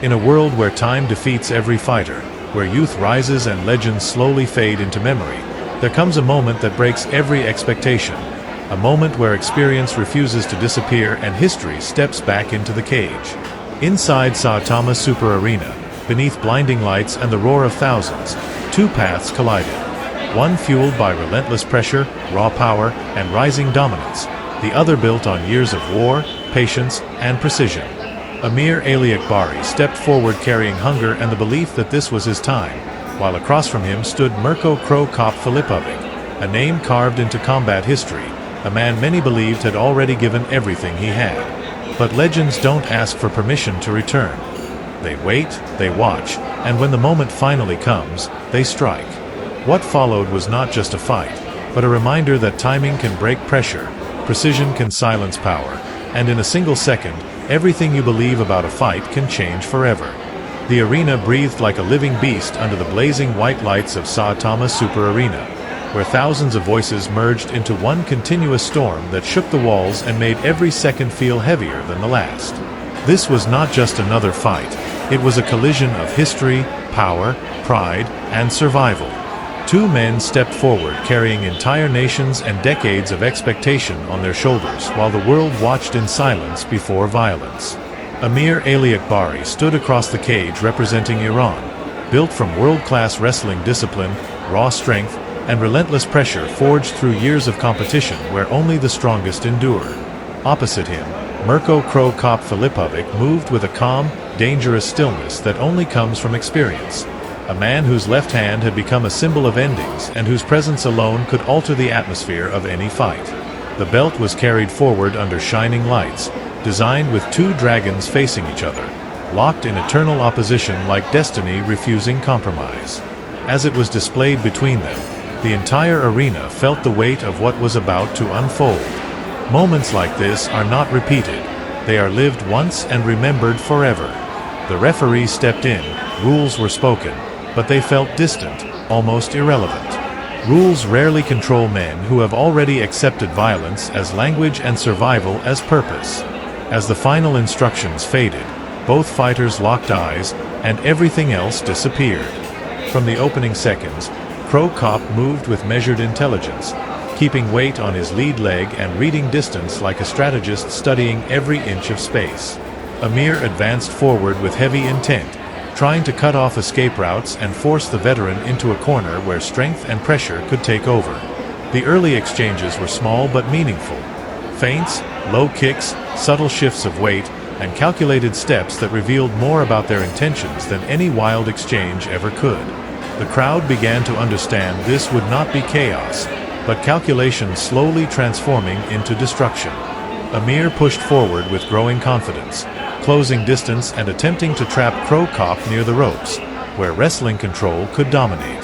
In a world where time defeats every fighter, where youth rises and legends slowly fade into memory, there comes a moment that breaks every expectation. A moment where experience refuses to disappear and history steps back into the cage. Inside Saitama Super Arena, beneath blinding lights and the roar of thousands, two paths collided. One fueled by relentless pressure, raw power, and rising dominance. The other built on years of war, patience, and precision. Amir Aliakbari stepped forward carrying hunger and the belief that this was his time, while across from him stood Mirko Cro Cop Filipović, a name carved into combat history, a man many believed had already given everything he had. But legends don't ask for permission to return. They wait, they watch, and when the moment finally comes, they strike. What followed was not just a fight, but a reminder that timing can break pressure, precision can silence power, and in a single second, everything you believe about a fight can change forever. The arena breathed like a living beast under the blazing white lights of Saitama Super Arena, where thousands of voices merged into one continuous storm that shook the walls and made every second feel heavier than the last. This was not just another fight, it was a collision of history, power, pride, and survival. Two men stepped forward carrying entire nations and decades of expectation on their shoulders while the world watched in silence before violence. Amir Aliakbari stood across the cage representing Iran, built from world-class wrestling discipline, raw strength, and relentless pressure forged through years of competition where only the strongest endure. Opposite him, Mirko Cro Cop Filipović moved with a calm, dangerous stillness that only comes from experience. A man whose left hand had become a symbol of endings and whose presence alone could alter the atmosphere of any fight. The belt was carried forward under shining lights, designed with two dragons facing each other, locked in eternal opposition like destiny refusing compromise. As it was displayed between them, the entire arena felt the weight of what was about to unfold. Moments like this are not repeated. They are lived once and remembered forever. The referee stepped in, rules were spoken, but they felt distant, almost irrelevant. Rules rarely control men who have already accepted violence as language and survival as purpose. As the final instructions faded, both fighters locked eyes, and everything else disappeared. From the opening seconds, Cro Cop moved with measured intelligence, keeping weight on his lead leg and reading distance like a strategist studying every inch of space. Amir advanced forward with heavy intent, trying to cut off escape routes and force the veteran into a corner where strength and pressure could take over. The early exchanges were small but meaningful. Feints, low kicks, subtle shifts of weight, and calculated steps that revealed more about their intentions than any wild exchange ever could. The crowd began to understand this would not be chaos, but calculation slowly transforming into destruction. Amir pushed forward with growing confidence, closing distance and attempting to trap Cro Cop near the ropes, where wrestling control could dominate.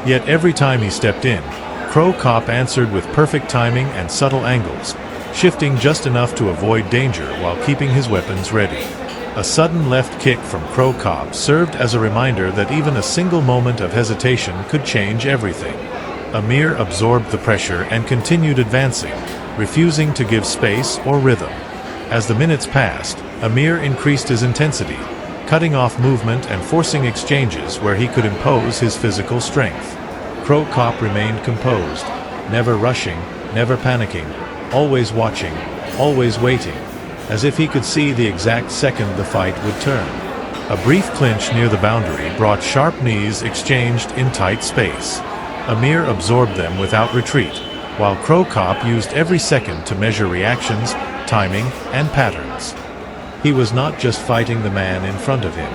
Yet every time he stepped in, Cro Cop answered with perfect timing and subtle angles, shifting just enough to avoid danger while keeping his weapons ready. A sudden left kick from Cro Cop served as a reminder that even a single moment of hesitation could change everything. Amir absorbed the pressure and continued advancing, refusing to give space or rhythm. As the minutes passed, Amir increased his intensity, cutting off movement and forcing exchanges where he could impose his physical strength. Cro Cop remained composed, never rushing, never panicking, always watching, always waiting, as if he could see the exact second the fight would turn. A brief clinch near the boundary brought sharp knees exchanged in tight space. Amir absorbed them without retreat, while Cro Cop used every second to measure reactions, timing, and patterns. He was not just fighting the man in front of him.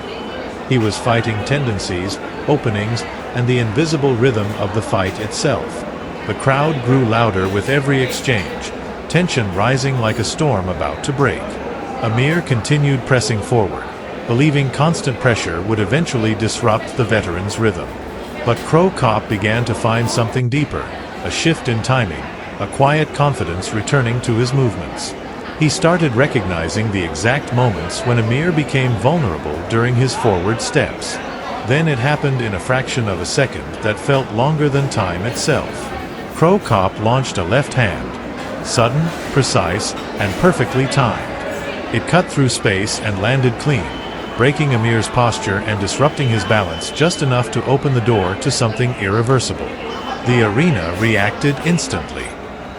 He was fighting tendencies, openings, and the invisible rhythm of the fight itself. The crowd grew louder with every exchange, tension rising like a storm about to break. Amir continued pressing forward, believing constant pressure would eventually disrupt the veteran's rhythm. But Cro Cop began to find something deeper, a shift in timing, a quiet confidence returning to his movements. He started recognizing the exact moments when Amir became vulnerable during his forward steps. Then it happened in a fraction of a second that felt longer than time itself. Cro Cop launched a left hand, sudden, precise, and perfectly timed. It cut through space and landed clean, breaking Amir's posture and disrupting his balance just enough to open the door to something irreversible. The arena reacted instantly.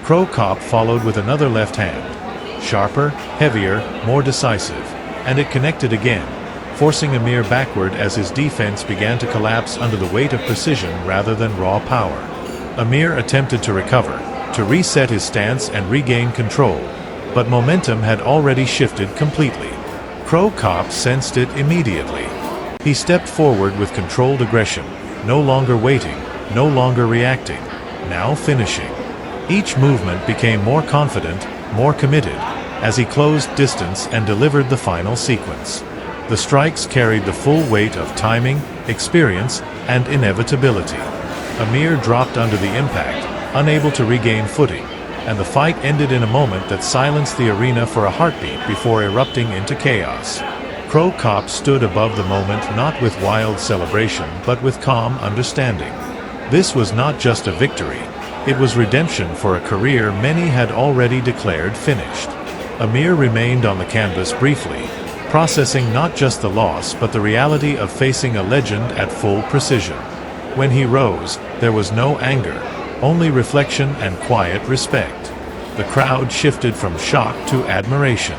Cro Cop followed with another left hand, sharper, heavier, more decisive, and it connected again, forcing Amir backward as his defense began to collapse under the weight of precision rather than raw power. Amir attempted to recover, to reset his stance and regain control, but momentum had already shifted completely. Cro Cop sensed it immediately. He stepped forward with controlled aggression, no longer waiting, no longer reacting, now finishing. Each movement became more confident, more committed, as he closed distance and delivered the final sequence. The strikes carried the full weight of timing, experience, and inevitability. Amir dropped under the impact, unable to regain footing, and the fight ended in a moment that silenced the arena for a heartbeat before erupting into chaos. Cro Cop stood above the moment not with wild celebration but with calm understanding. This was not just a victory, it was redemption for a career many had already declared finished. Amir remained on the canvas briefly, processing not just the loss but the reality of facing a legend at full precision. When he rose, there was no anger, only reflection and quiet respect. The crowd shifted from shock to admiration.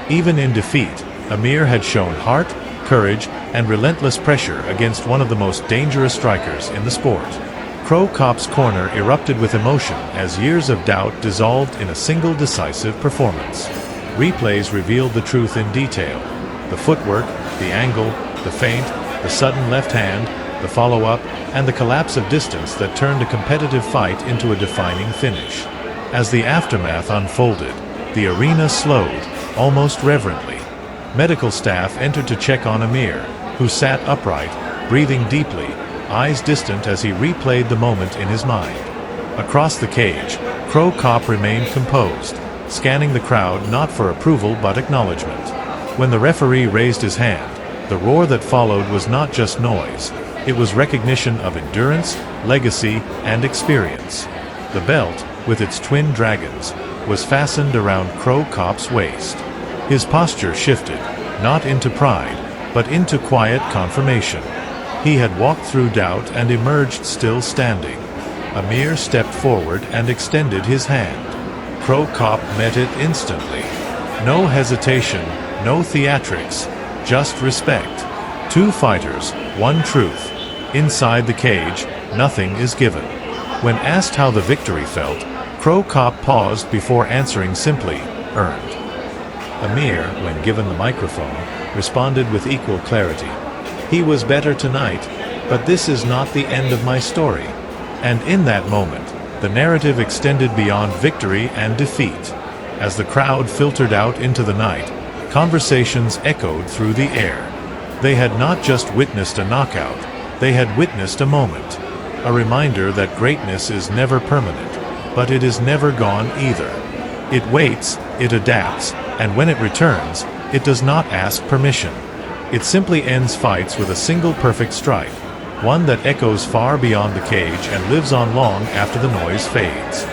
Even in defeat, Amir had shown heart, courage, and relentless pressure against one of the most dangerous strikers in the sport. Cro Cop's corner erupted with emotion as years of doubt dissolved in a single decisive performance. Replays revealed the truth in detail. The footwork, the angle, the feint, the sudden left hand, the follow-up, and the collapse of distance that turned a competitive fight into a defining finish. As the aftermath unfolded, the arena slowed, almost reverently. Medical staff entered to check on Amir, who sat upright, breathing deeply, eyes distant as he replayed the moment in his mind. Across the cage, Cro Cop remained composed, scanning the crowd not for approval but acknowledgement. When the referee raised his hand, the roar that followed was not just noise, it was recognition of endurance, legacy, and experience. The belt, with its twin dragons, was fastened around Cro Cop's waist. His posture shifted, not into pride, but into quiet confirmation. He had walked through doubt and emerged still standing. Amir stepped forward and extended his hand. Cro Cop met it instantly. No hesitation, no theatrics, just respect. Two fighters, one truth. Inside the cage, nothing is given. When asked how the victory felt, Cro Cop paused before answering simply, earned. Amir, when given the microphone, responded with equal clarity. He was better tonight, but this is not the end of my story. And in that moment, the narrative extended beyond victory and defeat. As the crowd filtered out into the night, conversations echoed through the air. They had not just witnessed a knockout, they had witnessed a moment. A reminder that greatness is never permanent, but it is never gone either. It waits, it adapts, and when it returns, it does not ask permission. It simply ends fights with a single perfect strike, one that echoes far beyond the cage and lives on long after the noise fades.